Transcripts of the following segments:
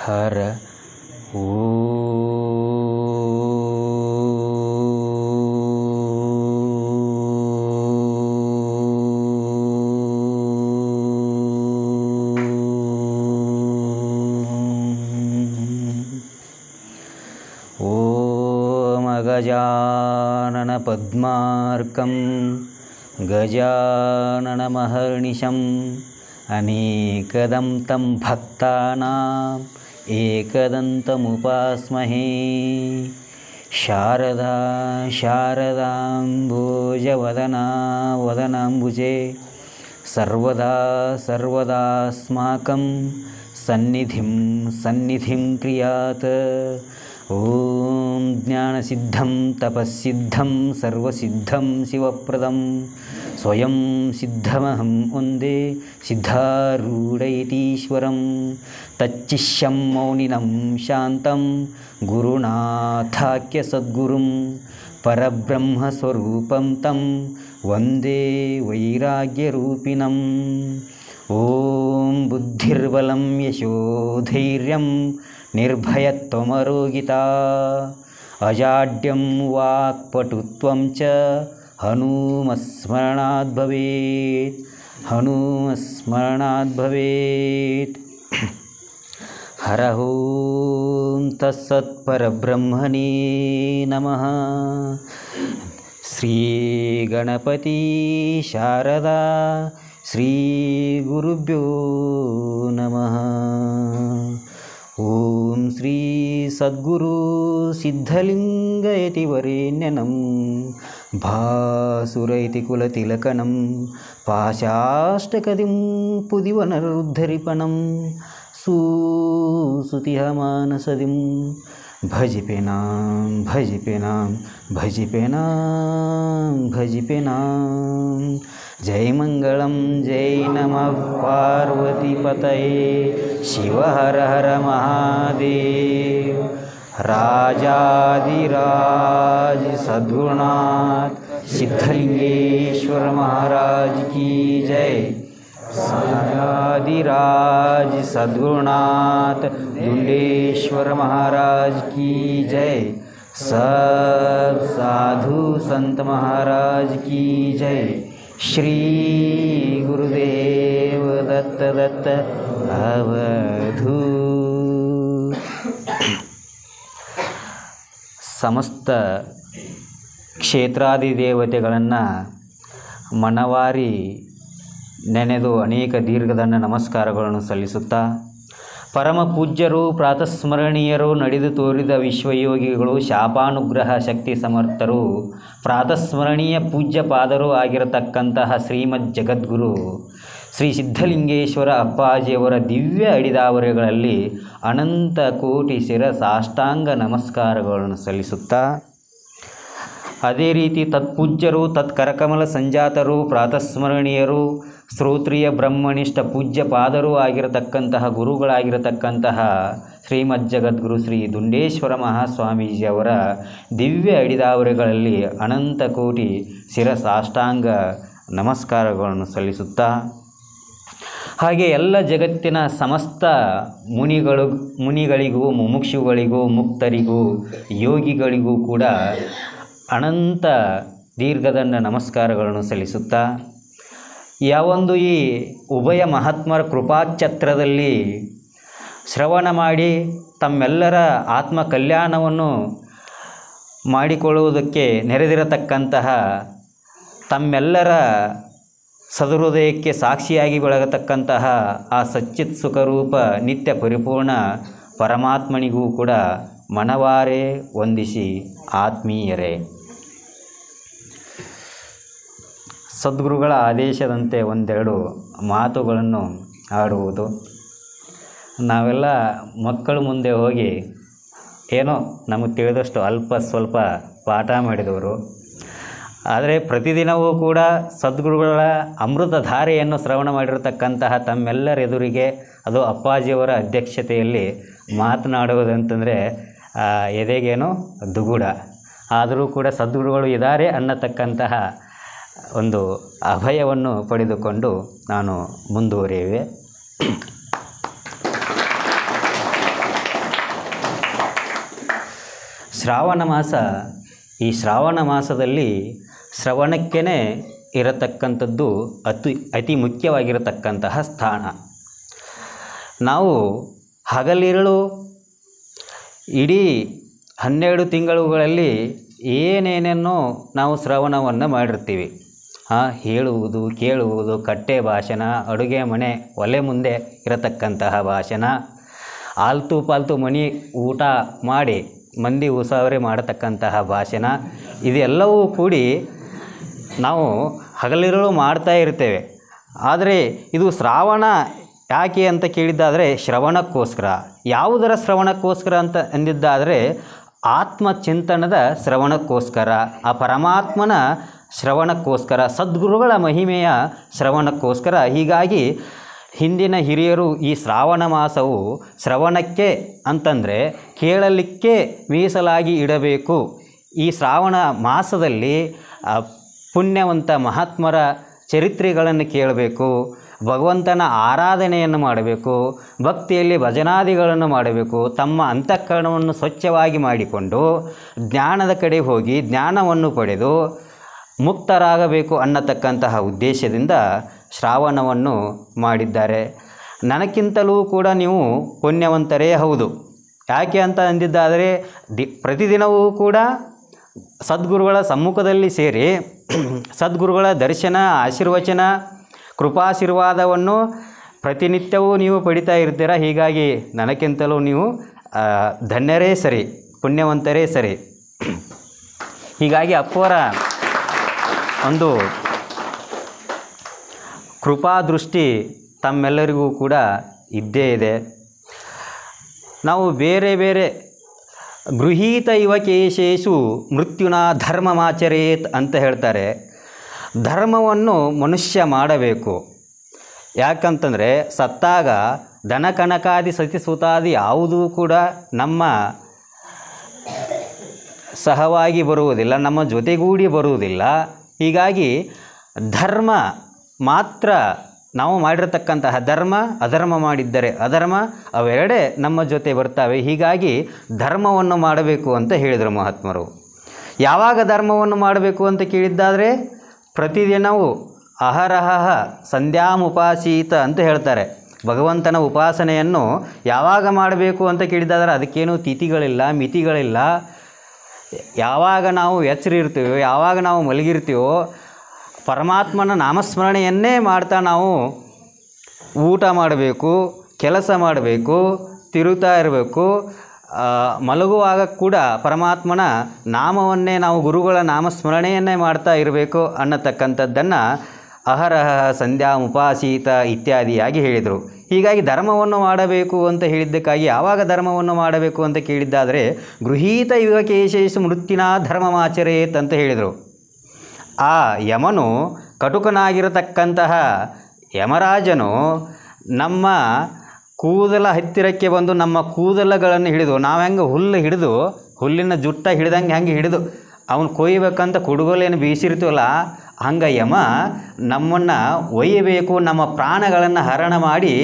ಹರ ಓಂ ಗಜಾನನ ಪದ್ಮಾರ್ಕಂ ಗಜಾನನಮಹರ್ನಿಶಂ ಅನೇಕದಂ ತಂ ಭಕ್ತಾನಾಂ ಏಕದಂತಮುಪಾಸ್ಮಹೇ. ಶಾರದಾ ಶಾರದಾಂಬೋಜವದನಾ ವದನಾಂಬುಜೆ ಸರ್ವದಾ ಸರ್ವದಾಸ್ಮಾಕಂ ಸನ್ನಿಧಿಂ ಕ್ರಿಯಾತ್. ಓಂ ಜ್ಞಾನಸಿದ್ಧಂ ತಪಸ್ಸಿದ್ಧಂ ಸರ್ವಸಿದ್ಧಂ ಶಿವಪ್ರದಂ ಸ್ವಯಂ ಸಿದ್ಧಮಹಂ ವಂದೇ ಸಿದ್ಧಾರೂಢಯತೀಶ್ವರಂ. ತಚ್ಚಿಷ್ಯಂ ಮೌನಿನಂ ಶಾಂತಂ ಗುರುನಾಥಾಖ್ಯ ಸದ್ಗುರುಂ ಪರಬ್ರಹ್ಮಸ್ವರೂಪಂ ತಂ ವಂದೇ ವೈರಾಗ್ಯರೂಪಿಣಂ. ಓಂ ಬುದ್ಧಿರ್ಬಲಂ ಯಶೋಧೈರ್ಯಂ ನಿರ್ಭಯತ್ವಮರೋಗಿತಾ ಅಜಾಡ್ಯಂ ವಾಕ್ಪಟುತ್ವಂ ಚ ಹನುಮಸ್ಮರಣಾತ್ ಭವೇತ್ ಹನುಮಸ್ಮರಣಾತ್ ಭವೇತ್. ಹರಃ ಓಂ ತತ್ಸತ್ ಪರಬ್ರಹ್ಮಣೇ ನಮಃ. ಶ್ರೀ ಗಣಪತಿ ಶಾರದಾ ಶ್ರೀ ಗುರುಭ್ಯೋ ನಮಃ. ಓಂ ಶ್ರೀ ಸದ್ಗುರು ಸಿದ್ಧಲಿಂಗಯತಿವರೇಣ್ಯನಂ ಭಾಸುರೈತಿ ಕುಲತಿಲಕನಂ ಪಾಶಾಷ್ಟಕದಿಂ ಪುದಿವನರುದ್ಧರಿಪಣಂ ಸುಸುತಿಹಮಾನಸದಿಂ ಭಜಿಪೆನಾಂ ಭಜಿಪೆನಾಂ ಭಜಿಪೆನಾಂ ಭಜಿಪೆನಾಂ. ಜೈ ಮಂಗಳಂ ಜೈ ನಮಃ ಪಾರ್ವತಿಪತಯೇ ಶಿವ ಹರ ಹರ ಮಹಾದೇವ. ರಾಜಾದಿರಾಜ ಸದ್ಗುರುನಾಥ ಸಿದ್ಧಲಿಂಗೇಶ್ವರ ಮಹಾರಾಜ ಕಿ ಜೈ. ರಾಜಾದಿರಾಜ ಸದ್ಗುರುನಾಥ ದುಂಡೇಶ್ವರ ಮಹಾರಾಜ ಕಿ ಜೈ. सब साधु संत महाराज की जय. श्री गुरुदेव दत्त दत्त अवधू. ಸಮಸ್ತ ಕ್ಷೇತ್ರಾದಿ ದೇವತೆಗಳನ್ನು ಮನವಾರಿ ನೆನೆದು ಅನೇಕ ದೀರ್ಘದಂಡ ನಮಸ್ಕಾರಗಳನ್ನು ಸಲ್ಲಿಸುತ್ತಾ, ಪರಮ ಪೂಜ್ಯರು ಪ್ರಾತಸ್ಮರಣೀಯರು ನಡೆದು ತೋರಿದ ವಿಶ್ವಯೋಗಿಗಳು ಶಾಪಾನುಗ್ರಹ ಶಕ್ತಿ ಸಮರ್ಥರು ಪ್ರಾತಸ್ಮರಣೀಯ ಪೂಜ್ಯಪಾದರು ಆಗಿರತಕ್ಕಂತಹ ಶ್ರೀಮದ್ ಜಗದ್ಗುರು ಶ್ರೀ ಸಿದ್ಧಲಿಂಗೇಶ್ವರ ಅಪ್ಪಾಜಿಯವರ ದಿವ್ಯ ಅಡಿದಾವರೆಗಳಲ್ಲಿ ಅನಂತ ಕೋಟಿ ಸಾಷ್ಟಾಂಗ ನಮಸ್ಕಾರಗಳನ್ನು ಸಲ್ಲಿಸುತ್ತಾ, ಅದೇ ರೀತಿ ತತ್ಪೂಜ್ಯರು ತತ್ಕರಕಮಲ ಸಂಜಾತರು ಪ್ರಾತಸ್ಮರಣೀಯರು ಶ್ರೋತ್ರಿಯ ಬ್ರಹ್ಮನಿಷ್ಠ ಪೂಜ್ಯಪಾದರು ಆಗಿರತಕ್ಕಂತಹ ಗುರುಗಳಾಗಿರತಕ್ಕಂತಹ ಶ್ರೀಮದ್ ಜಗದ್ಗುರು ಶ್ರೀ ದುಂಡೇಶ್ವರ ಮಹಾಸ್ವಾಮೀಜಿಯವರ ದಿವ್ಯ ಅಡಿದಾವರೆಗಳಲ್ಲಿ ಅನಂತ ಕೋಟಿ ಸಾಷ್ಟಾಂಗ ನಮಸ್ಕಾರಗಳನ್ನು ಸಲ್ಲಿಸುತ್ತಾ, ಹಾಗೆ ಎಲ್ಲ ಜಗತ್ತಿನ ಸಮಸ್ತ ಮುನಿಗಳಿಗೂ ಮುಮುಕ್ಷುಗಳಿಗೂ ಮುಕ್ತರಿಗೂ ಯೋಗಿಗಳಿಗೂ ಕೂಡ ಅನಂತ ದೀರ್ಘದಂಡ ನಮಸ್ಕಾರಗಳನ್ನು ಸಲ್ಲಿಸುತ್ತಾ, ಯಾವೊಂದು ಈ ಉಭಯ ಮಹಾತ್ಮರ ಕೃಪಾಛತ್ರದಲ್ಲಿ ಶ್ರವಣ ಮಾಡಿ ತಮ್ಮೆಲ್ಲರ ಆತ್ಮ ಕಲ್ಯಾಣವನ್ನು ಮಾಡಿಕೊಳ್ಳುವುದಕ್ಕೆ ನೆರೆದಿರತಕ್ಕಂತಹ ತಮ್ಮೆಲ್ಲರ ಸದೃದಯಕ್ಕೆ ಸಾಕ್ಷಿಯಾಗಿ ಬೆಳಗತಕ್ಕಂತಹ ಆ ಸಚ್ಚಿತ್ ಸುಖರೂಪ ನಿತ್ಯ ಪರಿಪೂರ್ಣ ಪರಮಾತ್ಮನಿಗೂ ಕೂಡ ಮನವಾರೆ ವಂದಿಸಿ ಆತ್ಮೀಯರೇ. ಸದ್ಗುರುಗಳ ಆದೇಶದಂತೆ ಒಂದೆರಡು ಮಾತುಗಳನ್ನು ಆಡುವುದು. ನಾವೆಲ್ಲ ಮಕ್ಕಳ ಮುಂದೆ ಹೋಗಿ ಏನೋ ನಮಗೆ ತಿಳಿದಷ್ಟು ಅಲ್ಪ ಸ್ವಲ್ಪ ಪಾಠ ಮಾಡಿದವರು. ಆದರೆ ಪ್ರತಿದಿನವೂ ಕೂಡ ಸದ್ಗುರುಗಳ ಅಮೃತ ಧಾರೆಯನ್ನು ಶ್ರವಣ ಮಾಡಿರತಕ್ಕಂತಹ ತಮ್ಮೆಲ್ಲರೆದುರಿಗೆ ಅದು ಅಪ್ಪಾಜಿಯವರ ಅಧ್ಯಕ್ಷತೆಯಲ್ಲಿ ಮಾತನಾಡುವುದಂತಂದರೆ ಎದೆಗೇನೋ ದುಗುಡ. ಆದರೂ ಕೂಡ ಸದ್ಗುರುಗಳು ಇದ್ದಾರೆ ಅನ್ನತಕ್ಕಂತಹ ಒಂದು ಅಭಯವನ್ನು ಪಡೆದುಕೊಂಡು ನಾನು ಮುಂದುವರಿಯುವೆ. ಶ್ರಾವಣ ಮಾಸ, ಈ ಶ್ರಾವಣ ಮಾಸದಲ್ಲಿ ಶ್ರವಣಕ್ಕೇ ಇರತಕ್ಕಂಥದ್ದು ಅತಿ ಮುಖ್ಯವಾಗಿರತಕ್ಕಂತಹ ಸ್ಥಾನ. ನಾವು ಹಗಲಿರುಳು ಇಡೀ 12 ತಿಂಗಳುಗಳಲ್ಲಿ ಏನೇನೇನೋ ನಾವು ಶ್ರವಣವನ್ನು ಮಾಡಿರ್ತೀವಿ. ಹೇಳುವುದು, ಕೇಳುವುದು, ಕಟ್ಟೆ ಭಾಷಣ, ಅಡುಗೆ ಮನೆ ಒಲೆ ಮುಂದೆ ಇರತಕ್ಕಂತಹ ಭಾಷಣ, ಆಲ್ತು ಪಾಲ್ತು ಮನೆ ಊಟ ಮಾಡಿ ಮಂದಿ ಉಸಾವರಿ ಮಾಡತಕ್ಕಂತಹ ಭಾಷಣ, ಇದೆಲ್ಲವೂ ಕೂಡಿ ನಾವು ಹಗಲಿರುಳು ಮಾಡ್ತಾ ಇರ್ತೇವೆ. ಆದರೆ ಇದು ಶ್ರಾವಣ ಯಾಕೆ ಅಂತ ಕೇಳಿದ್ದಾದರೆ ಶ್ರವಣಕ್ಕೋಸ್ಕರ. ಯಾವುದರ ಶ್ರವಣಕ್ಕೋಸ್ಕರ ಅಂತ ಅಂದಿದ್ದಾದರೆ ಆತ್ಮಚಿಂತನದ ಶ್ರವಣಕ್ಕೋಸ್ಕರ, ಆ ಪರಮಾತ್ಮನ ಶ್ರವಣಕ್ಕೋಸ್ಕರ, ಸದ್ಗುರುಗಳ ಮಹಿಮೆಯ ಶ್ರವಣಕ್ಕೋಸ್ಕರ. ಹೀಗಾಗಿ ಹಿಂದಿನ ಹಿರಿಯರು ಈ ಶ್ರಾವಣ ಮಾಸವು ಶ್ರವಣಕ್ಕೆ ಅಂತಂದರೆ ಕೇಳಲಿಕ್ಕೆ ಮೀಸಲಾಗಿ ಇಡಬೇಕು. ಈ ಶ್ರಾವಣ ಮಾಸದಲ್ಲಿ ಪುಣ್ಯವಂತ ಮಹಾತ್ಮರ ಚರಿತ್ರೆಗಳನ್ನು ಕೇಳಬೇಕು, ಭಗವಂತನ ಆರಾಧನೆಯನ್ನು ಮಾಡಬೇಕು, ಭಕ್ತಿಯಲ್ಲಿ ಭಜನಾದಿಗಳನ್ನು ಮಾಡಬೇಕು, ತಮ್ಮ ಅಂತಃಕರಣವನ್ನು ಸ್ವಚ್ಛವಾಗಿ ಮಾಡಿಕೊಂಡು ಜ್ಞಾನದ ಕಡೆ ಹೋಗಿ ಜ್ಞಾನವನ್ನು ಪಡೆದು ಮುಕ್ತರಾಗಬೇಕು ಅನ್ನತಕ್ಕಂತಹ ಉದ್ದೇಶದಿಂದ ಶ್ರಾವಣವನ್ನು ಮಾಡಿದ್ದಾರೆ. ನನಗಿಂತಲೂ ಕೂಡ ನೀವು ಪುಣ್ಯವಂತರೇ ಹೌದು. ಯಾಕೆ ಅಂತ ಅಂದಿದ್ದಾದರೆ ಪ್ರತಿದಿನವೂ ಕೂಡ ಸದ್ಗುರುಗಳ ಸಮ್ಮುಖದಲ್ಲಿ ಸೇರಿ ಸದ್ಗುರುಗಳ ದರ್ಶನ, ಆಶೀರ್ವಚನ, ಕೃಪಾಶೀರ್ವಾದವನ್ನು ಪ್ರತಿನಿತ್ಯವೂ ನೀವು ಪಡಿತಾ ಇರ್ತೀರ. ಹೀಗಾಗಿ ನನಗಿಂತಲೂ ನೀವು ಧನ್ಯರೇ ಸರಿ, ಪುಣ್ಯವಂತರೇ ಸರಿ. ಹೀಗಾಗಿ ಅಪ್ಪವರ ಒಂದು ಕೃಪಾದೃಷ್ಟಿ ತಮ್ಮೆಲ್ಲರಿಗೂ ಕೂಡ ಇದ್ದೇ ಇದೆ. ನಾವು ಬೇರೆ ಬೇರೆ ಗೃಹೀತ ಇವ ಕೇಶೇಷು ಮೃತ್ಯುನ ಧರ್ಮಮಾಚರೇತ್ ಅಂತ ಹೇಳ್ತಾರೆ. ಧರ್ಮವನ್ನು ಮನುಷ್ಯ ಮಾಡಬೇಕು. ಯಾಕಂತಂದರೆ ಸತ್ತಾಗ ದನ ಕನಕಾದಿ ಸತಿಸುತಾದಿ ಯಾವುದೂ ಕೂಡ ನಮ್ಮ ಸಹವಾಗಿ ಬರುವುದಿಲ್ಲ, ನಮ್ಮ ಜೊತೆಗೂಡಿ ಬರುವುದಿಲ್ಲ. ಹೀಗಾಗಿ ಧರ್ಮ ಮಾತ್ರ ನಾವು ಮಾಡಿರತಕ್ಕಂತಹ ಧರ್ಮ, ಅಧರ್ಮ ಮಾಡಿದ್ದರೆ ಅಧರ್ಮ, ಅವೆರಡೇ ನಮ್ಮ ಜೊತೆ ಬರ್ತವೆ. ಹೀಗಾಗಿ ಧರ್ಮವನ್ನು ಮಾಡಬೇಕು ಅಂತ ಹೇಳಿದರು ಮಹಾತ್ಮರು. ಯಾವಾಗ ಧರ್ಮವನ್ನು ಮಾಡಬೇಕು ಅಂತ ಕೇಳಿದ್ದಾದರೆ ಪ್ರತಿದಿನವೂ ಅಹರಹ ಸಂಧ್ಯಾಮುಪಾಸೀತ ಅಂತ ಹೇಳ್ತಾರೆ. ಭಗವಂತನ ಉಪಾಸನೆಯನ್ನು ಯಾವಾಗ ಮಾಡಬೇಕು ಅಂತ ಕೇಳಿದ್ದಾದರೆ ಅದಕ್ಕೇನು ತಿಥಿಗಳಿಲ್ಲ, ಮಿತಿಗಳಿಲ್ಲ. ಯಾವಾಗ ನಾವು ಎಚ್ಚರಿರ್ತೀವೋ, ಯಾವಾಗ ನಾವು ಮಲಗಿರ್ತೀವೋ ಪರಮಾತ್ಮನ ನಾಮಸ್ಮರಣೆಯನ್ನೇ ಮಾಡ್ತಾ ನಾವು ಊಟ ಮಾಡಬೇಕು, ಕೆಲಸ ಮಾಡಬೇಕು, ತಿರುತ್ತಾ ಇರಬೇಕು. ಮಲಗುವಾಗ ಕೂಡ ಪರಮಾತ್ಮನ ನಾಮವನ್ನೇ ನಾವು ಗುರುಗಳ ನಾಮಸ್ಮರಣೆಯನ್ನೇ ಮಾಡ್ತಾ ಇರಬೇಕು ಅನ್ನತಕ್ಕಂಥದ್ದನ್ನು ಅಹರಹ ಸಂಧ್ಯಾ ಉಪಾಸೀತ ಇತ್ಯಾದಿಯಾಗಿ ಹೇಳಿದರು. ಹೀಗಾಗಿ ಧರ್ಮವನ್ನು ಮಾಡಬೇಕು ಅಂತ ಹೇಳಿದ್ದಕ್ಕಾಗಿ ಯಾವಾಗ ಧರ್ಮವನ್ನು ಮಾಡಬೇಕು ಅಂತ ಕೇಳಿದ್ದಾದರೆ ಗೃಹೀತ ಇವ ಕೇಶೇಷು ಮೃತ್ಯುನಾ ಧರ್ಮಮಾಚರೇತ್ ಅಂತ ಹೇಳಿದರು. ಆ ಯಮನು ಕಟುಕನಾಗಿರತಕ್ಕಂತಹ ಯಮರಾಜನು ನಮ್ಮ ಕೂದಲ ಹತ್ತಿರಕ್ಕೆ ಬಂದು ನಮ್ಮ ಕೂದಲಗಳನ್ನು ಹಿಡಿದು, ನಾವು ಹೆಂಗೆ ಹುಲ್ಲು ಹಿಡಿದು ಹುಲ್ಲಿನ ಜುಟ್ಟ ಹಿಡ್ದಂಗೆ ಹೆಂಗೆ ಹಿಡಿದು ಅವನು ಕೊಯ್ಯಬೇಕಂತ ಕುಡುಗೋಲೇನು ಬೀಸಿರ್ತೀವಲ್ಲ, ಹಂಗೆ ಯಮ ನಮ್ಮನ್ನು ಒಯ್ಯಬೇಕು, ನಮ್ಮ ಪ್ರಾಣಗಳನ್ನು ಹರಣ ಮಾಡಿ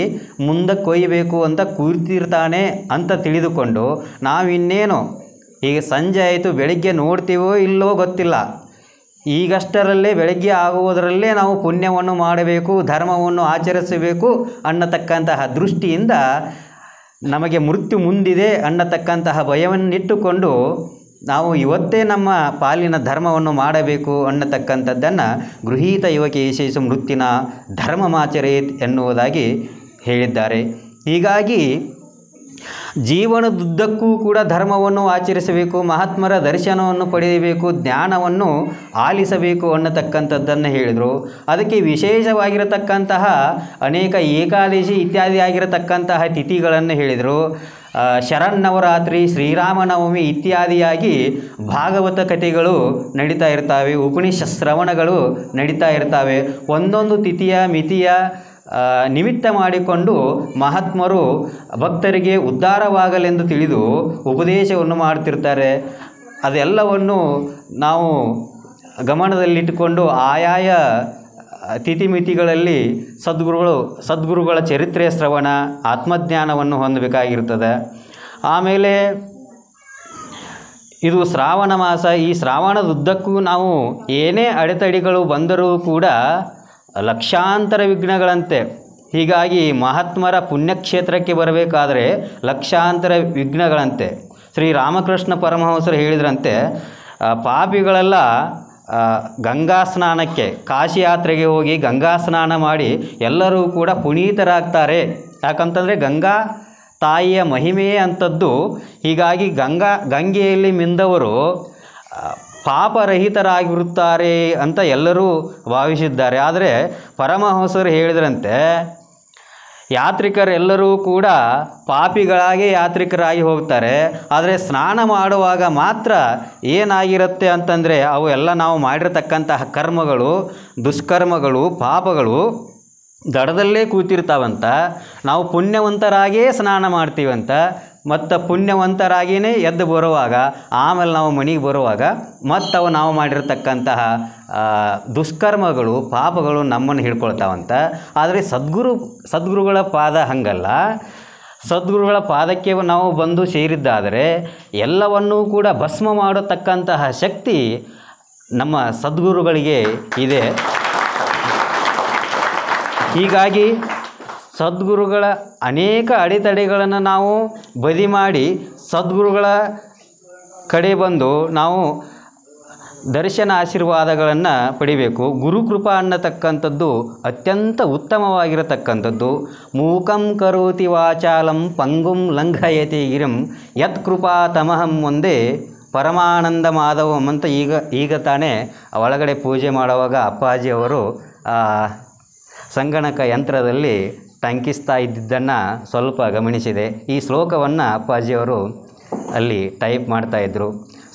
ಮುಂದಕ್ಕೆ ಒಯ್ಯಬೇಕು ಅಂತ ಕೂರ್ತಿರ್ತಾನೆ ಅಂತ ತಿಳಿದುಕೊಂಡು ನಾವಿನ್ನೇನು ಈಗ ಸಂಜೆ ಆಯಿತು, ಬೆಳಗ್ಗೆ ನೋಡ್ತೀವೋ ಇಲ್ಲವೋ ಗೊತ್ತಿಲ್ಲ, ಈಗಷ್ಟರಲ್ಲೇ ಬೆಳಗ್ಗೆ ಆಗುವುದರಲ್ಲೇ ನಾವು ಪುಣ್ಯವನ್ನು ಮಾಡಬೇಕು, ಧರ್ಮವನ್ನು ಆಚರಿಸಬೇಕು ಅನ್ನತಕ್ಕಂತಹ ದೃಷ್ಟಿಯಿಂದ ನಮಗೆ ಮೃತ್ಯು ಮುಂದಿದೆ ಅನ್ನತಕ್ಕಂತಹ ಭಯವನ್ನಿಟ್ಟುಕೊಂಡು ನಾವು ಇವತ್ತೇ ನಮ್ಮ ಪಾಲಿನ ಧರ್ಮವನ್ನು ಮಾಡಬೇಕು ಅನ್ನತಕ್ಕಂಥದ್ದನ್ನು ಗೃಹೀತ ಇವ ಕೇಶೇಷು ಮೃತ್ಯುನ ಧರ್ಮಮಾಚರೇತ್ ಎನ್ನುವುದಾಗಿ ಹೇಳಿದ್ದಾರೆ. ಹೀಗಾಗಿ ಜೀವನದುದ್ದಕ್ಕೂ ಕೂಡ ಧರ್ಮವನ್ನು ಆಚರಿಸಬೇಕು, ಮಹಾತ್ಮರ ದರ್ಶನವನ್ನು ಪಡೆಯಬೇಕು, ಜ್ಞಾನವನ್ನು ಆಲಿಸಬೇಕು ಅನ್ನತಕ್ಕಂಥದ್ದನ್ನು ಹೇಳಿದರು. ಅದಕ್ಕೆ ವಿಶೇಷವಾಗಿರತಕ್ಕಂತಹ ಅನೇಕ ಏಕಾದಶಿ ಇತ್ಯಾದಿ ಆಗಿರತಕ್ಕಂತಹ ತಿಥಿಗಳನ್ನು ಹೇಳಿದರು. ಶರನ್ನವರಾತ್ರಿ, ಶ್ರೀರಾಮನವಮಿ ಇತ್ಯಾದಿಯಾಗಿ ಭಾಗವತ ಕಥೆಗಳು ನಡೀತಾ ಇರ್ತವೆ, ಉಪನಿಷತ್ ಶ್ರವಣಗಳು ನಡೀತಾ ಇರ್ತವೆ. ಒಂದೊಂದು ತಿಥಿಯ ಮಿತಿಯ ನಿಮಿತ್ತ ಮಾಡಿಕೊಂಡು ಮಹಾತ್ಮರು ಭಕ್ತರಿಗೆ ಉದ್ಧಾರವಾಗಲೆಂದು ತಿಳಿದು ಉಪದೇಶವನ್ನು ಮಾಡ್ತಿರ್ತಾರೆ. ಅದೆಲ್ಲವನ್ನು ನಾವು ಗಮನದಲ್ಲಿಟ್ಟುಕೊಂಡು ಆಯಾಯ ತಿಥಿಮಿತಿಗಳಲ್ಲಿ ಸದ್ಗುರುಗಳ ಚರಿತ್ರೆಯ ಶ್ರವಣ, ಆತ್ಮಜ್ಞಾನವನ್ನು ಹೊಂದಬೇಕಾಗಿರ್ತದೆ. ಆಮೇಲೆ ಇದು ಶ್ರಾವಣ ಮಾಸ. ಈ ಶ್ರಾವಣದುದ್ದಕ್ಕೂ ನಾವು ಏನೇ ಅಡೆತಡೆಗಳು ಬಂದರೂ ಕೂಡ ಲಕ್ಷಾಂತರ ವಿಘ್ನಗಳಂತೆ. ಹೀಗಾಗಿ ಮಹಾತ್ಮರ ಪುಣ್ಯಕ್ಷೇತ್ರಕ್ಕೆ ಬರಬೇಕಾದರೆ ಲಕ್ಷಾಂತರ ವಿಘ್ನಗಳಂತೆ. ಶ್ರೀರಾಮಕೃಷ್ಣ ಪರಮಹಂಸರು ಹೇಳಿದ್ರಂತೆ, ಪಾಪಿಗಳೆಲ್ಲ ಗಂಗಾ ಸ್ನಾನಕ್ಕೆ, ಕಾಶಿ ಯಾತ್ರೆಗೆ ಹೋಗಿ ಗಂಗಾ ಸ್ನಾನ ಮಾಡಿ ಎಲ್ಲರೂ ಕೂಡ ಪುನೀತರಾಗ್ತಾರೆ. ಯಾಕಂತಂದರೆ ಗಂಗಾ ತಾಯಿಯ ಮಹಿಮೆಯೇ ಅಂಥದ್ದು. ಹೀಗಾಗಿ ಗಂಗೆಯಲ್ಲಿ ಮಿಂದವರು ಪಾಪರಹಿತರಾಗಿರುತ್ತಾರೆ ಅಂತ ಎಲ್ಲರೂ ಭಾವಿಸಿದ್ದಾರೆ. ಆದರೆ ಪರಮಹಂಸರು ಹೇಳಿದ್ರಂತೆ, ಯಾತ್ರಿಕರೆಲ್ಲರೂ ಕೂಡ ಪಾಪಿಗಳಾಗಿ ಯಾತ್ರಿಕರಾಗಿ ಹೋಗ್ತಾರೆ. ಆದರೆ ಸ್ನಾನ ಮಾಡುವಾಗ ಮಾತ್ರ ಏನಾಗಿರುತ್ತೆ ಅಂತಂದರೆ ಅವು ಎಲ್ಲ ನಾವು ಮಾಡಿರತಕ್ಕಂತಹ ಕರ್ಮಗಳು, ದುಷ್ಕರ್ಮಗಳು, ಪಾಪಗಳು ದಡದಲ್ಲೇ ಕೂತಿರ್ತಾವಂತ. ನಾವು ಪುಣ್ಯವಂತರಾಗಿಯೇ ಸ್ನಾನ ಮಾಡ್ತೀವಂತ. ಮತ್ತು ಪುಣ್ಯವಂತರಾಗಿಯೇ ಎದ್ದು ಬರುವಾಗ, ಆಮೇಲೆ ನಾವು ಮನೆಗೆ ಬರುವಾಗ ಮತ್ತು ನಾವು ಮಾಡಿರ್ತಕ್ಕಂತಹ ದುಷ್ಕರ್ಮಗಳು, ಪಾಪಗಳು ನಮ್ಮನ್ನು ಹಿಡ್ಕೊಳ್ತಾವಂತ. ಆದರೆ ಸದ್ಗುರುಗಳ ಪಾದ ಹಂಗಲ್ಲ. ಸದ್ಗುರುಗಳ ಪಾದಕ್ಕೆ ನಾವು ಬಂದು ಸೇರಿದ್ದಾದರೆ ಎಲ್ಲವನ್ನೂ ಕೂಡ ಭಸ್ಮ ಮಾಡತಕ್ಕಂತಹ ಶಕ್ತಿ ನಮ್ಮ ಸದ್ಗುರುಗಳಿಗೆ ಇದೆ. ಹೀಗಾಗಿ ಸದ್ಗುರುಗಳ ಅನೇಕ ಅಡೆತಡೆಗಳನ್ನು ನಾವು ಬದಿ ಮಾಡಿ ಸದ್ಗುರುಗಳ ಕಡೆ ಬಂದು ನಾವು ದರ್ಶನ ಆಶೀರ್ವಾದಗಳನ್ನು ಪಡಿಬೇಕು. ಗುರುಕೃಪಾ ಅನ್ನತಕ್ಕಂಥದ್ದು ಅತ್ಯಂತ ಉತ್ತಮವಾಗಿರತಕ್ಕಂಥದ್ದು. ಮೂಕಂ ಕರೋತಿ ವಾಚಾಲಂ ಪಂಗುಂ ಲಂಘಯತಿ ಗಿರಿಂ ಯತ್ ಕೃಪಾ ತಮಹಂ ಒಂದೇ ಪರಮಾನಂದ ಮಾಧವಂ ಅಂತ ಈಗ ತಾನೇ ಒಳಗಡೆ ಪೂಜೆ ಮಾಡುವಾಗ ಅಪ್ಪಾಜಿಯವರು ಸಂಗಣಕ ಯಂತ್ರದಲ್ಲಿ ಟಂಕಿಸ್ತಾ ಇದ್ದಿದ್ದನ್ನು ಸ್ವಲ್ಪ ಗಮನಿಸಿದೆ. ಈ ಶ್ಲೋಕವನ್ನು ಅಪ್ಪಾಜಿಯವರು ಅಲ್ಲಿ ಟೈಪ್ ಮಾಡ್ತಾಯಿದ್ರು.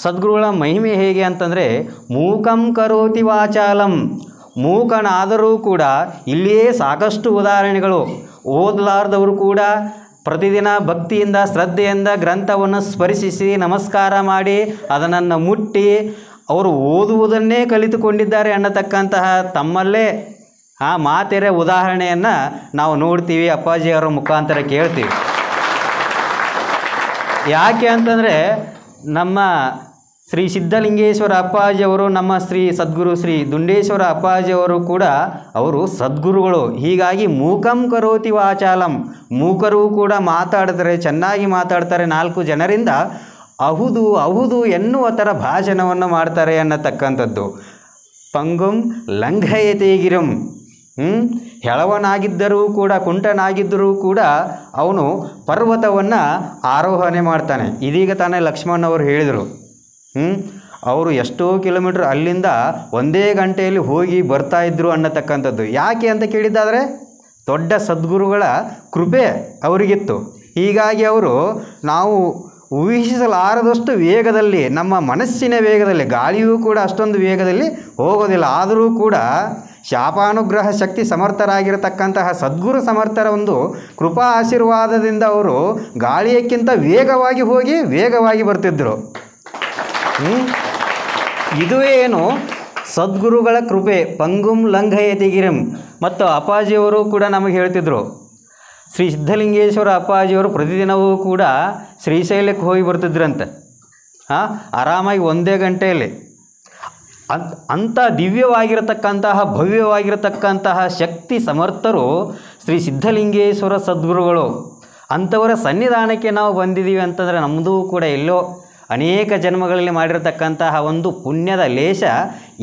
ಸದ್ಗುರುಗಳ ಮಹಿಮೆ ಹೇಗೆ ಅಂತಂದರೆ, ಮೂಕಂ ಕರೋತಿ ವಾಚಾಲಂ, ಮೂಕನಾದರೂ ಕೂಡ ಇಲ್ಲಿಯೇ ಸಾಕಷ್ಟು ಉದಾಹರಣೆಗಳು. ಓದಲಾರ್ದವರು ಕೂಡ ಪ್ರತಿದಿನ ಭಕ್ತಿಯಿಂದ ಶ್ರದ್ಧೆಯಿಂದ ಗ್ರಂಥವನ್ನು ಸ್ಪರ್ಶಿಸಿ ನಮಸ್ಕಾರ ಮಾಡಿ ಅದನ್ನು ಮುಟ್ಟಿ ಅವರು ಓದುವುದನ್ನೇ ಕಲಿತುಕೊಂಡಿದ್ದಾರೆ ಅನ್ನತಕ್ಕಂತಹ ತಮ್ಮಲ್ಲೇ ಮಾತೆರೆ ಉದಾಹರಣೆಯನ್ನು ನಾವು ನೋಡ್ತೀವಿ, ಅಪ್ಪಾಜಿಯವರ ಮುಖಾಂತರ ಕೇಳ್ತೀವಿ. ಯಾಕೆ ಅಂತಂದರೆ ನಮ್ಮ ಶ್ರೀ ಸಿದ್ಧಲಿಂಗೇಶ್ವರ ಅಪ್ಪಾಜಿಯವರು, ನಮ್ಮ ಶ್ರೀ ಸದ್ಗುರು ಶ್ರೀ ದುಂಡೇಶ್ವರ ಅಪ್ಪಾಜಿಯವರು ಕೂಡ ಅವರು ಸದ್ಗುರುಗಳು. ಹೀಗಾಗಿ ಮೂಕಂ ಕರೋತಿ ವಾಚಾಲಂ, ಮೂಕರು ಕೂಡ ಮಾತಾಡ್ತಾರೆ, ಚೆನ್ನಾಗಿ ಮಾತಾಡ್ತಾರೆ. 4 ಜನರಿಂದ ಹೌದು ಎನ್ನುವ ಥರ ಭಾಷಣವನ್ನು ಮಾಡ್ತಾರೆ ಅನ್ನತಕ್ಕಂಥದ್ದು. ಪಂಗುಂ ಲಂಘಯತೆ ಗಿರಿಂ, ಹೆಳವನಾಗಿದ್ದರೂ ಕೂಡ, ಕುಂಟನಾಗಿದ್ದರೂ ಕೂಡ ಅವನು ಪರ್ವತವನ್ನು ಆರೋಹಣೆ ಮಾಡ್ತಾನೆ. ಇದೀಗ ತಾನೇ ಲಕ್ಷ್ಮಣವರು ಹೇಳಿದರು, ಅವರು ಎಷ್ಟೋ ಕಿಲೋಮೀಟ್ರ್ ಅಲ್ಲಿಂದ ಒಂದೇ ಗಂಟೆಯಲ್ಲಿ ಹೋಗಿ ಬರ್ತಾಯಿದ್ರು ಅನ್ನತಕ್ಕಂಥದ್ದು. ಯಾಕೆ ಅಂತ ಕೇಳಿದ್ದಾದರೆ ದೊಡ್ಡ ಸದ್ಗುರುಗಳ ಕೃಪೆ ಅವರಿಗಿತ್ತು. ಹೀಗಾಗಿ ಅವರು ನಾವು ಊಹಿಸಲಾರದಷ್ಟು ವೇಗದಲ್ಲಿ, ನಮ್ಮ ಮನಸ್ಸಿನ ವೇಗದಲ್ಲಿ, ಗಾಳಿಯೂ ಕೂಡ ಅಷ್ಟೊಂದು ವೇಗದಲ್ಲಿ ಹೋಗೋದಿಲ್ಲ. ಆದರೂ ಕೂಡ ಶಾಪಾನುಗ್ರಹ ಶಕ್ತಿ ಸಮರ್ಥರಾಗಿರತಕ್ಕಂತಹ ಸದ್ಗುರು ಸಮರ್ಥರ ಒಂದು ಕೃಪಾ ಆಶೀರ್ವಾದದಿಂದ ಅವರು ಗಾಳಿಯಕ್ಕಿಂತ ವೇಗವಾಗಿ ಹೋಗಿ ವೇಗವಾಗಿ ಬರ್ತಿದ್ದರು. ಇದುವೇ ಏನು ಸದ್ಗುರುಗಳ ಕೃಪೆ. ಪಂಗುಂ ಲಂಘಯತಿ ಗಿರಿಂ. ಮತ್ತು ಅಪ್ಪಾಜಿಯವರು ಕೂಡ ನಮಗೆ ಹೇಳ್ತಿದ್ರು, ಶ್ರೀ ಸಿದ್ಧಲಿಂಗೇಶ್ವರ ಅಪ್ಪಾಜಿಯವರು ಪ್ರತಿದಿನವೂ ಕೂಡ ಶ್ರೀಶೈಲಕ್ಕೆ ಹೋಗಿ ಬರ್ತಿದ್ರಂತೆ, ಆರಾಮಾಗಿ ಒಂದೇ ಗಂಟೆಯಲ್ಲಿ. ಅಂಥ ದಿವ್ಯವಾಗಿರತಕ್ಕಂತಹ ಭವ್ಯವಾಗಿರತಕ್ಕಂತಹ ಶಕ್ತಿ ಸಮರ್ಥರು ಶ್ರೀ ಸಿದ್ಧಲಿಂಗೇಶ್ವರ ಸದ್ಗುರುಗಳು. ಅಂಥವರ ಸನ್ನಿಧಾನಕ್ಕೆ ನಾವು ಬಂದಿದ್ದೀವಿ ಅಂತಂದರೆ ನಮ್ಮದು ಕೂಡ ಎಲ್ಲೋ ಅನೇಕ ಜನ್ಮಗಳಲ್ಲಿ ಮಾಡಿರತಕ್ಕಂತಹ ಒಂದು ಪುಣ್ಯದ ಲೇಷ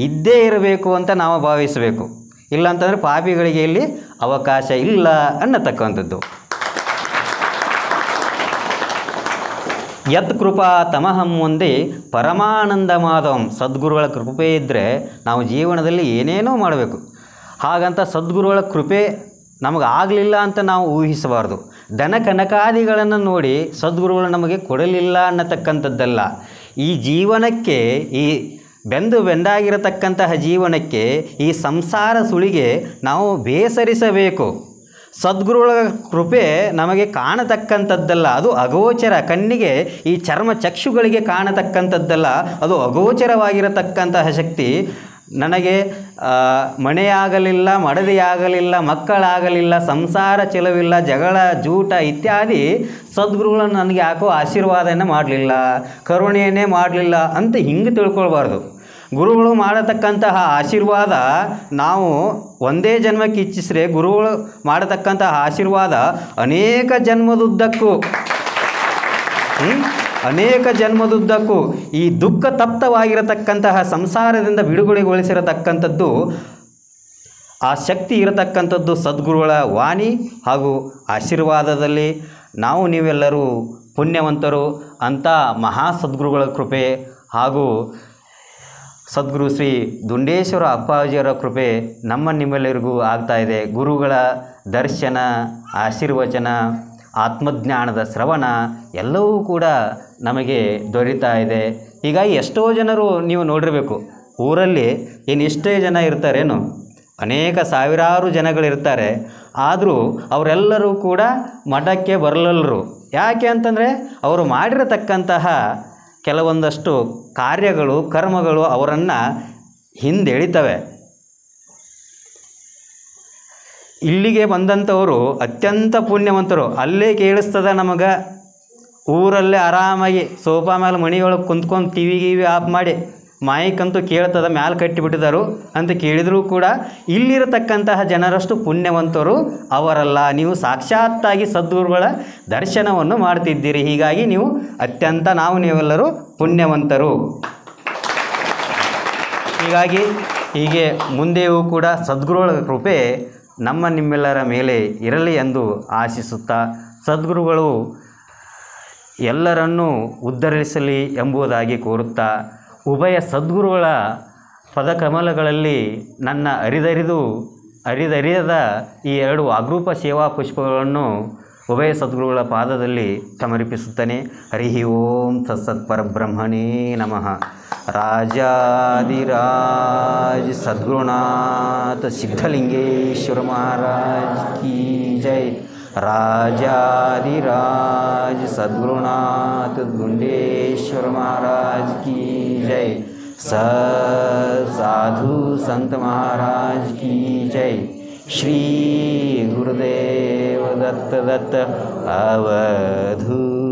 ಇದ್ದೇ ಇರಬೇಕು ಅಂತ ನಾವು ಭಾವಿಸಬೇಕು. ಇಲ್ಲಾಂತಂದರೆ ಪಾಪಿಗಳಿಗೆ ಇಲ್ಲಿ ಅವಕಾಶ ಇಲ್ಲ ಅನ್ನತಕ್ಕಂಥದ್ದು. ಯತ್ ಕೃಪಾ ತಮಹಂ ಒಂದೇ ಪರಮಾನಂದ ಮಾಧವಂ. ಸದ್ಗುರುಗಳ ಕೃಪೆ ಇದ್ದರೆ ನಾವು ಜೀವನದಲ್ಲಿ ಏನೇನೋ ಮಾಡಬೇಕು. ಹಾಗಂತ ಸದ್ಗುರುಗಳ ಕೃಪೆ ನಮಗೆ ಆಗಲಿಲ್ಲ ಅಂತ ನಾವು ಊಹಿಸಬಾರ್ದು. ಧನ ಕನಕಾದಿಗಳನ್ನು ನೋಡಿ ಸದ್ಗುರುಗಳು ನಮಗೆ ಕೊಡಲಿಲ್ಲ ಅನ್ನತಕ್ಕಂಥದ್ದಲ್ಲ. ಈ ಜೀವನಕ್ಕೆ, ಈ ಬೆಂದಾಗಿರತಕ್ಕಂತಹ ಜೀವನಕ್ಕೆ, ಈ ಸಂಸಾರ ಸುಳಿಗೆ ನಾವು ಬೇಸರಿಸಬೇಕು. ಸದ್ಗುರುಗಳ ಕೃಪೆ ನಮಗೆ ಕಾಣತಕ್ಕಂಥದ್ದಲ್ಲ, ಅದು ಅಗೋಚರ. ಕಣ್ಣಿಗೆ, ಈ ಚರ್ಮ ಚಕ್ಷುಗಳಿಗೆ ಕಾಣತಕ್ಕಂಥದ್ದಲ್ಲ, ಅದು ಅಗೋಚರವಾಗಿರತಕ್ಕಂತಹ ಶಕ್ತಿ. ನನಗೆ ಮನೆಯಾಗಲಿಲ್ಲ, ಮಡದಿಯಾಗಲಿಲ್ಲ, ಮಕ್ಕಳಾಗಲಿಲ್ಲ, ಸಂಸಾರ ಚೆಲವಿಲ್ಲ, ಜಗಳ ಜೂಟ ಇತ್ಯಾದಿ ಸದ್ಗುರುಗಳನ್ನು ನನಗೆ ಯಾಕೋ ಆಶೀರ್ವಾದನೇ ಮಾಡಲಿಲ್ಲ, ಕರುಣೆಯನ್ನೇ ಮಾಡಲಿಲ್ಲ ಅಂತ ಹಿಂಗೆ ತಿಳ್ಕೊಳ್ಬಾರ್ದು. ಗುರುಗಳು ಮಾಡತಕ್ಕಂತಹ ಆಶೀರ್ವಾದ ನಾವು ಒಂದೇ ಜನ್ಮಕ್ಕೆ ಇಚ್ಛಿಸಿದ್ರೆ ಗುರುಗಳು ಮಾಡತಕ್ಕಂತಹ ಆಶೀರ್ವಾದ ಅನೇಕ ಜನ್ಮದುದ್ದಕ್ಕೂ ಈ ದುಃಖ ತಪ್ತವಾಗಿರತಕ್ಕಂತಹ ಸಂಸಾರದಿಂದ ಬಿಡುಗಡೆಗೊಳಿಸಿರತಕ್ಕಂಥದ್ದು, ಆ ಶಕ್ತಿ ಇರತಕ್ಕಂಥದ್ದು ಸದ್ಗುರುಗಳ ವಾಣಿ ಹಾಗೂ ಆಶೀರ್ವಾದದಲ್ಲಿ. ನಾವು ನೀವೆಲ್ಲರೂ ಪುಣ್ಯವಂತರು. ಅಂಥ ಮಹಾ ಸದ್ಗುರುಗಳ ಕೃಪೆ ಹಾಗೂ ಸದ್ಗುರು ಶ್ರೀ ದುಂಡೇಶ್ವರ ಅಪ್ಪಾಜಿಯವರ ಕೃಪೆ ನಿಮ್ಮೆಲ್ಲರಿಗೂ ಆಗ್ತಾಯಿದೆ. ಗುರುಗಳ ದರ್ಶನ, ಆಶೀರ್ವಚನ, ಆತ್ಮಜ್ಞಾನದ ಶ್ರವಣ ಎಲ್ಲವೂ ಕೂಡ ನಮಗೆ ದೊರೀತಾ ಇದೆ. ಹೀಗಾಗಿ ಎಷ್ಟೋ ಜನರು ನೀವು ನೋಡಿರಬೇಕು, ಊರಲ್ಲಿ ಎಷ್ಟೇ ಜನ ಇರ್ತಾರೇನು, ಅನೇಕ ಸಾವಿರಾರು ಜನಗಳಿರ್ತಾರೆ. ಆದರೂ ಅವರೆಲ್ಲರೂ ಕೂಡ ಮಠಕ್ಕೆ ಬರಲಲ್ಲರು. ಯಾಕೆ ಅಂತಂದರೆ ಅವರು ಮಾಡಿರತಕ್ಕಂತಹ ಕೆಲವೊಂದಷ್ಟು ಕಾರ್ಯಗಳು, ಕರ್ಮಗಳು ಅವರನ್ನು ಹಿಂದೆಳಿತವೆ. ಇಲ್ಲಿಗೆ ಬಂದಂಥವರು ಅತ್ಯಂತ ಪುಣ್ಯವಂತರು. ಅಲ್ಲೇ ಕೇಳಿಸ್ತದ ನಮಗೆ, ಊರಲ್ಲೇ ಆರಾಮಾಗಿ ಸೋಫಾ ಮೇಲೆ ಮನೆಯೊಳಗೆ ಕುಂತ್ಕೊಂಡು ಟಿವಿ ಆಫ್ ಮಾಡಿ ಮೈಕಂತೂ ಕೇಳ್ತದ, ಮ್ಯಾಲೆ ಕಟ್ಟಿಬಿಟ್ಟಿದ್ದಾರು ಅಂತ ಕೇಳಿದರೂ ಕೂಡ ಇಲ್ಲಿರತಕ್ಕಂತಹ ಜನರಷ್ಟು ಪುಣ್ಯವಂತರು ಅವರಲ್ಲ. ನೀವು ಸಾಕ್ಷಾತ್ತಾಗಿ ಸದ್ಗುರುಗಳ ದರ್ಶನವನ್ನು ಮಾಡ್ತಿದ್ದೀರಿ. ಹೀಗಾಗಿ ನೀವು ನೀವೆಲ್ಲರೂ ಪುಣ್ಯವಂತರು. ಹೀಗೆ ಮುಂದೆಯೂ ಕೂಡ ಸದ್ಗುರುಗಳ ಕೃಪೆ ನಿಮ್ಮೆಲ್ಲರ ಮೇಲೆ ಇರಲಿ ಎಂದು ಆಶಿಸುತ್ತಾ, ಸದ್ಗುರುಗಳು ಎಲ್ಲರನ್ನೂ ಉದ್ಧರಿಸಲಿ ಎಂಬುದಾಗಿ ಕೋರುತ್ತಾ, ಉಭಯ ಸದ್ಗುರುಗಳ ಪದಕಮಲಗಳಲ್ಲಿ ನನ್ನ ಅರಿದರಿಯದ ಈ 2 ಅಗ್ರೂಪ ಸೇವಾ ಪುಷ್ಪಗಳನ್ನು ಉಭಯ ಸದ್ಗುರುಗಳ ಪಾದದಲ್ಲಿ ಸಮರ್ಪಿಸುತ್ತೇನೆ. ಹರಿ ಓಂ ತತ್ಸತ್ ಪರಬ್ರಹ್ಮಣೇ ನಮಃ. ರಾಜಾದಿರಾಜ ಸದ್ಗುರುನಾಥ ಸಿದ್ಧಲಿಂಗೇಶ್ವರ ಮಹಾರಾಜ್ ಕಿ ಜೈ. राजाधिराज सद्गुरुनाथ गुंडेश्वर महाराज की जय. साधु संत महाराज की जय. श्री गुरुदेव दत्त अवधूत.